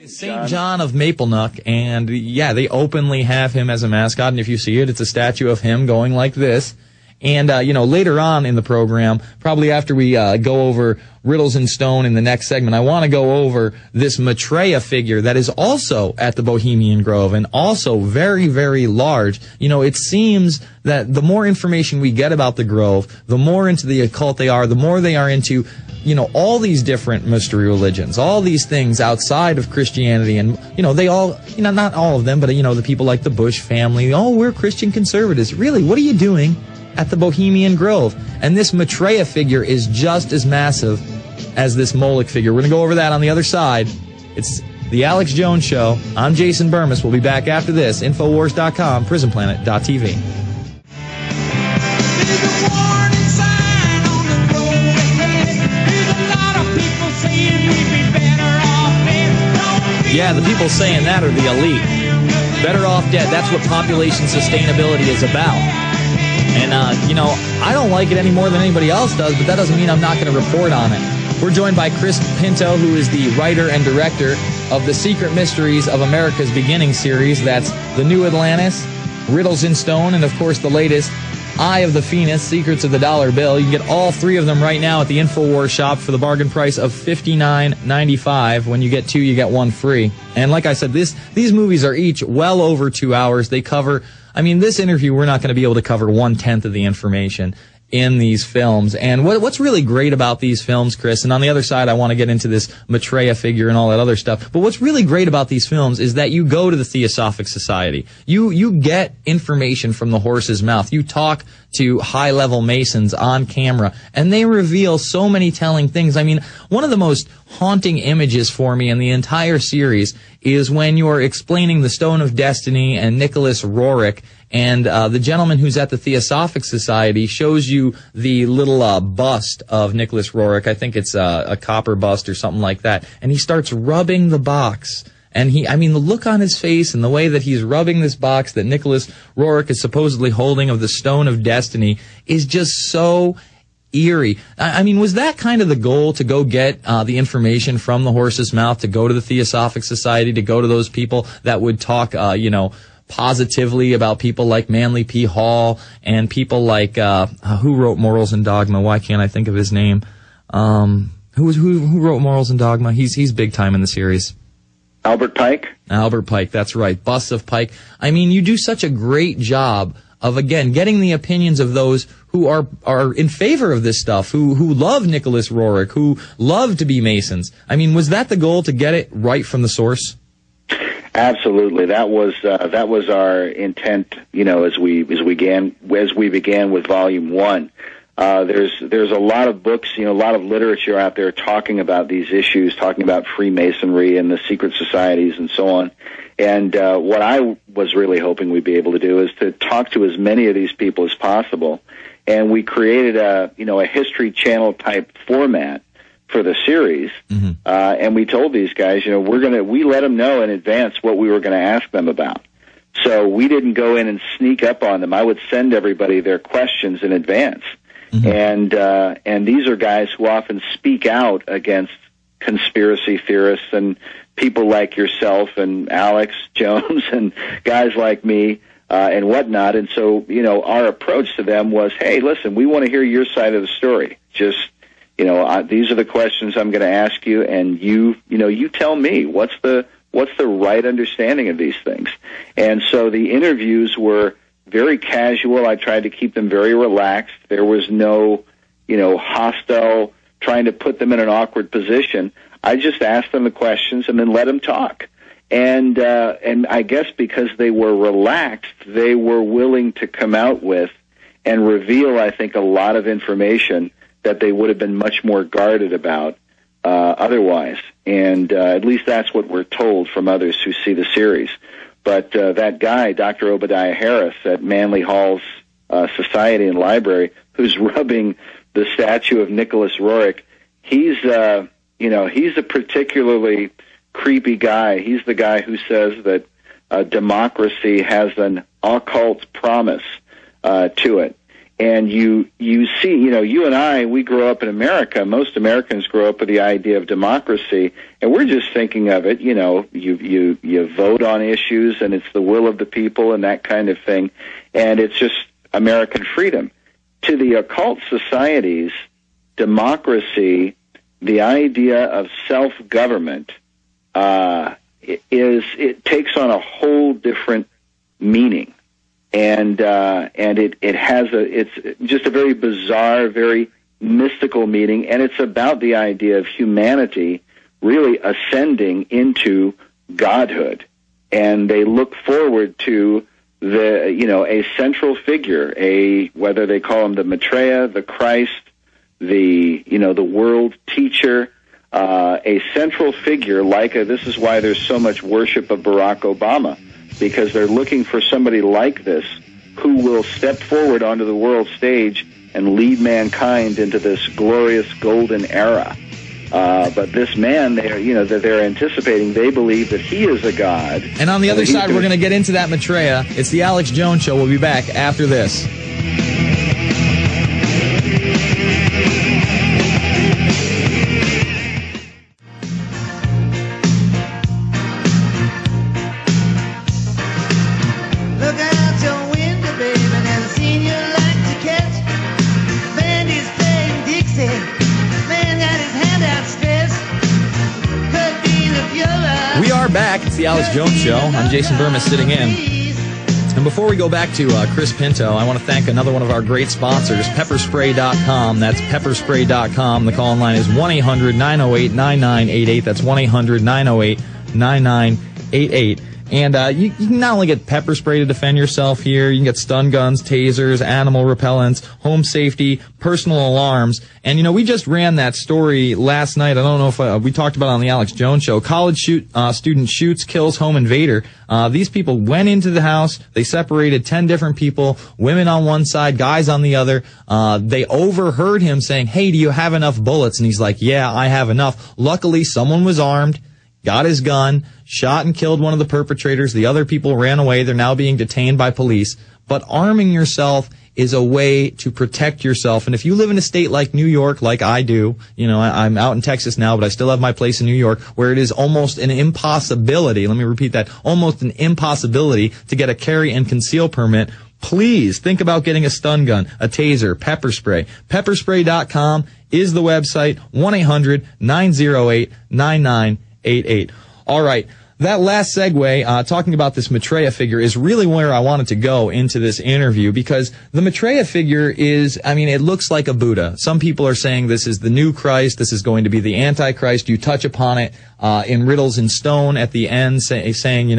St. John of Maple Nook, and yeah, they openly have him as a mascot, and if you see it, it's a statue of him going like this. And, later on in the program, probably after we go over Riddles in Stone in the next segment, I want to go over this Maitreya figure that is also at the Bohemian Grove and also very, very large. It seems that the more information we get about the Grove, the more into the occult they are, the more they are into all these different mystery religions, all these things outside of Christianity, and, they all, not all of them, but, the people like the Bush family, we're Christian conservatives. Really, what are you doing at the Bohemian Grove? And this Maitreya figure is just as massive as this Moloch figure. We're going to go over that on the other side. It's the Alex Jones Show. I'm Jason Bermas. We'll be back after this. Infowars.com, PrisonPlanet.tv. Yeah, the people saying that are the elite. Better off dead. That's what population sustainability is about. And, I don't like it any more than anybody else does, but that doesn't mean I'm not going to report on it. We're joined by Chris Pinto, who is the writer and director of the Secret Mysteries of America's Beginning series. That's The New Atlantis, Riddles in Stone, and, of course, the latest, Eye of the Phoenix, Secrets of the Dollar Bill. You can get all three of them right now at the InfoWars shop for the bargain price of $59.95. When you get two, you get one free. And like I said, these movies are each well over 2 hours. They cover, this interview, we're not going to be able to cover 1/10 of the information in these films. And what's really great about these films, Chris, and on the other side, I want to get into this Maitreya figure and all that other stuff, but what's really great about these films is that you go to the Theosophic Society. You get information from the horse's mouth. You talk to high-level Masons on camera, and they reveal so many telling things. One of the most haunting images for me in the entire series is when you're explaining the Stone of Destiny and Nicholas Roerich, and the gentleman who's at the Theosophic Society shows you the little bust of Nicholas Roerich. I think it's a copper bust or something like that. And he starts rubbing the box. And the look on his face and the way that he's rubbing this box that Nicholas Roerich is supposedly holding of the Stone of Destiny is just so eerie. Was that kind of the goal, to go get the information from the horse's mouth, to go to the Theosophic Society, to go to those people that would talk, positively about people like Manly P. Hall and people like who wrote Morals and Dogma? Why can't I think of his name? Who wrote Morals and Dogma? He's big time in the series. Albert Pike? Albert Pike, that's right. Busts of Pike. You do such a great job of, again, getting the opinions of those who are in favor of this stuff, who love Nicholas Roerich, who love to be Masons. Was that the goal, to get it right from the source? Absolutely, that was our intent. As we began with Volume 1. There's a lot of books, a lot of literature out there talking about these issues, talking about Freemasonry and the secret societies and so on. And what I was really hoping we'd be able to do is to talk to as many of these people as possible. And we created a History Channel type format for the series. Mm-hmm. And we told these guys, we let them know in advance what we were going to ask them about. So we didn't go in and sneak up on them. I would send everybody their questions in advance. Mm-hmm. And these are guys who often speak out against conspiracy theorists and people like yourself and Alex Jones and guys like me, and whatnot. And so, our approach to them was, hey, listen, we want to hear your side of the story. Just, these are the questions I'm going to ask you, and you tell me what's the right understanding of these things. And so the interviews were very casual. I tried to keep them very relaxed. There was no, hostile trying to put them in an awkward position. I just asked them the questions and then let them talk. And I guess because they were relaxed, they were willing to come out with and reveal, I think, a lot of information that they would have been much more guarded about otherwise. And at least that's what we're told from others who see the series. But that guy, Dr. Obadiah Harris at Manly Hall's Society and Library, who's rubbing the statue of Nicholas Roerich, he's a particularly creepy guy. He's the guy who says that democracy has an occult promise to it. And you see, you and I, we grow up in America. Most Americans grow up with the idea of democracy, and we're just thinking of it, you vote on issues, and it's the will of the people and that kind of thing, and it's just American freedom. To the occult societies, democracy, the idea of self-government, it takes on a whole different meaning. And it's just a very bizarre, very mystical meaning, and it's about the idea of humanity really ascending into godhood. And they look forward to a central figure, whether they call him the Maitreya, the Christ, the world teacher, a central figure this is why there's so much worship of Barack Obama, because they're looking for somebody like this who will step forward onto the world stage and lead mankind into this glorious golden era. But this man, that they're anticipating, they believe that he is a god. And on the other side, we're going to get into that Maitreya. It's the Alex Jones Show. We'll be back after this. Back. It's the Alex Jones Show. I'm Jason Bermas sitting in. And before we go back to Chris Pinto, I want to thank another one of our great sponsors, pepperspray.com. That's pepperspray.com. The call-in line is 1-800-908-9988. That's 1-800-908-9988. And you can not only get pepper spray to defend yourself here, you can get stun guns, tasers, animal repellents, home safety, personal alarms. And, we just ran that story last night. I don't know if we talked about it on the Alex Jones Show. College student shoots, kills home invader. These people went into the house. They separated 10 different people, women on one side, guys on the other. They overheard him saying, "Hey, do you have enough bullets?" And he's like, "Yeah, I have enough." Luckily, someone was armed, got his gun, shot and killed one of the perpetrators. The other people ran away. They're now being detained by police. But arming yourself is a way to protect yourself. And if you live in a state like New York, like I do, I'm out in Texas now, but I still have my place in New York, where it is almost an impossibility, let me repeat that, almost an impossibility to get a carry and conceal permit, please think about getting a stun gun, a taser, pepper spray. Pepperspray.com is the website, 1-800-908-9988. All right. That last segue, talking about this Maitreya figure, is really where I wanted to go into this interview, because the Maitreya figure is, it looks like a Buddha. Some people are saying this is the new Christ, this is going to be the Antichrist. You touch upon it in Riddles in Stone at the end, saying,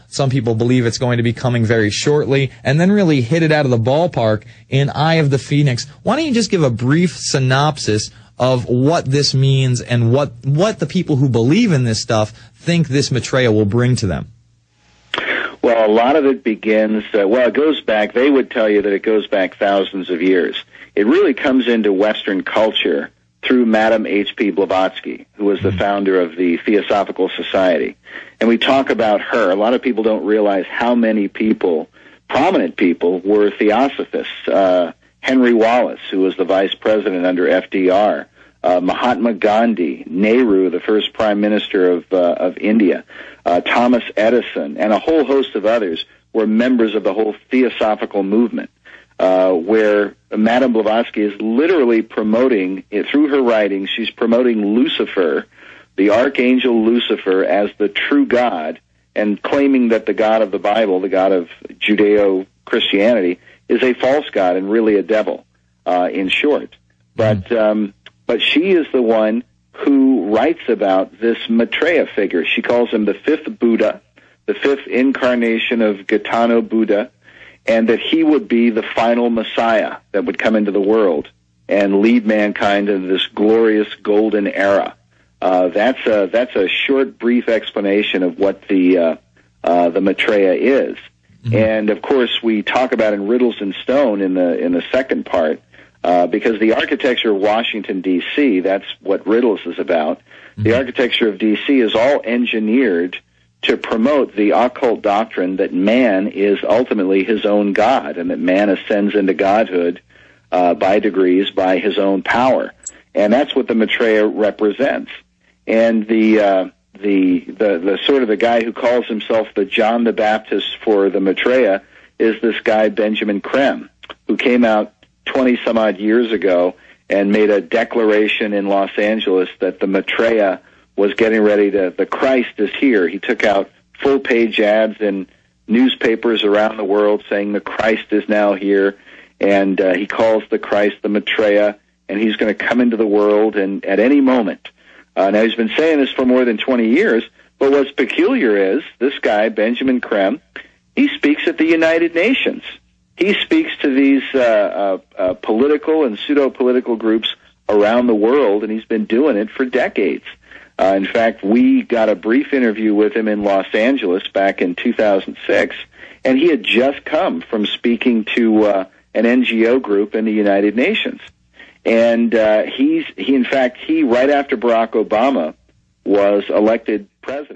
some people believe it's going to be coming very shortly, and then really hit it out of the ballpark in Eye of the Phoenix. Why don't you just give a brief synopsis of what this means and what the people who believe in this stuff think this Maitreya will bring to them? Well, a lot of it begins, it goes back, they would tell you that it goes back thousands of years. It really comes into Western culture through Madame H.P. Blavatsky, who was the founder of the Theosophical Society. And we talk about her. A lot of people don't realize how many people, prominent people, were theosophists. Henry Wallace, who was the vice president under FDR, Mahatma Gandhi, Nehru, the first prime minister of India, Thomas Edison, and a whole host of others were members of the whole theosophical movement, where Madame Blavatsky is literally promoting, through her writings, she's promoting Lucifer, the archangel Lucifer, as the true God, and claiming that the God of the Bible, the God of Judeo-Christianity, is a false god and really a devil, in short. But she is the one who writes about this Maitreya figure. She calls him the fifth Buddha, the fifth incarnation of Gaetano Buddha, and that he would be the final Messiah that would come into the world and lead mankind into this glorious golden era. That's a short, brief explanation of what the Maitreya is. Mm-hmm. And of course, we talk about in Riddles in Stone in the second part, because the architecture of Washington D.C., that's what Riddles is about. Mm-hmm. The architecture of D.C. is all engineered to promote the occult doctrine that man is ultimately his own God, and that man ascends into godhood by degrees by his own power. And that's what the Maitreya represents. And the sort of the guy who calls himself the John the Baptist for the Maitreya is this guy, Benjamin Creme, who came out 20 some odd years ago and made a declaration in Los Angeles that the Maitreya was getting ready the Christ is here. He took out full page ads in newspapers around the world saying the Christ is now here, and he calls the Christ the Maitreya, and he's going to come into the world and at any moment. Now, he's been saying this for more than 20 years, but what's peculiar is this guy, Benjamin Creme, he speaks at the United Nations. He speaks to these political and pseudo-political groups around the world, and he's been doing it for decades. In fact, we got a brief interview with him in Los Angeles back in 2006, and he had just come from speaking to an NGO group in the United Nations. And he right after Barack Obama was elected president.